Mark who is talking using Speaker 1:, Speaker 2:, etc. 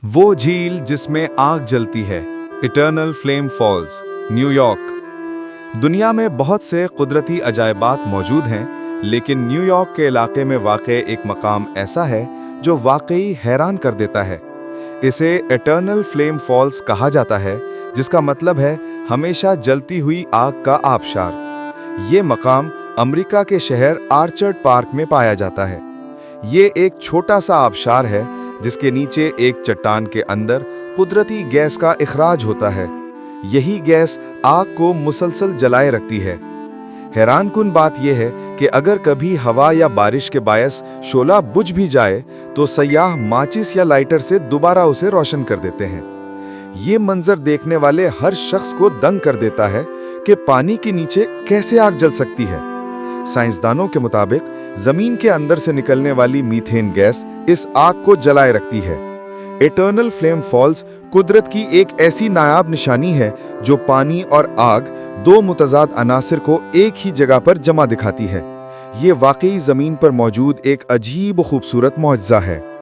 Speaker 1: वो झील जिसमें आग जलती है, इटर्नल फ्लेम फॉल्स, न्यूयॉर्क। दुनिया में बहुत से कुदरती अजायबात मौजूद हैं, लेकिन न्यूयॉर्क के इलाके में वाक़ एक मकाम ऐसा है जो वाकई हैरान कर देता है। इसे इटर्नल फ्लेम फॉल्स कहा जाता है, जिसका मतलब है हमेशा जलती हुई आग का आबशार। ये मकाम अमेरिका के शहर आर्चर्ड पार्क में पाया जाता है। ये एक छोटा सा आबशार है जिसके नीचे एक चट्टान के अंदर कुदरती गैस का इखराज होता है। यही गैस आग को मुसलसल जलाए रखती है। हैरानकुन बात यह है कि अगर कभी हवा या बारिश के बायस शोला बुझ भी जाए तो सयाह माचिस या लाइटर से दोबारा उसे रोशन कर देते हैं। ये मंजर देखने वाले हर शख्स को दंग कर देता है कि पानी के नीचे कैसे आग जल सकती है। साइंसदानों के मुताबिक जमीन के अंदर से निकलने वाली मीथेन गैस इस आग को जलाए रखती है। इटर्नल फ्लेम फॉल्स कुदरत की एक ऐसी नायाब निशानी है जो पानी और आग, दो मुतजाद अनासिर को एक ही जगह पर जमा दिखाती है। ये वाकई जमीन पर मौजूद एक अजीब खूबसूरत मौजज़ा है।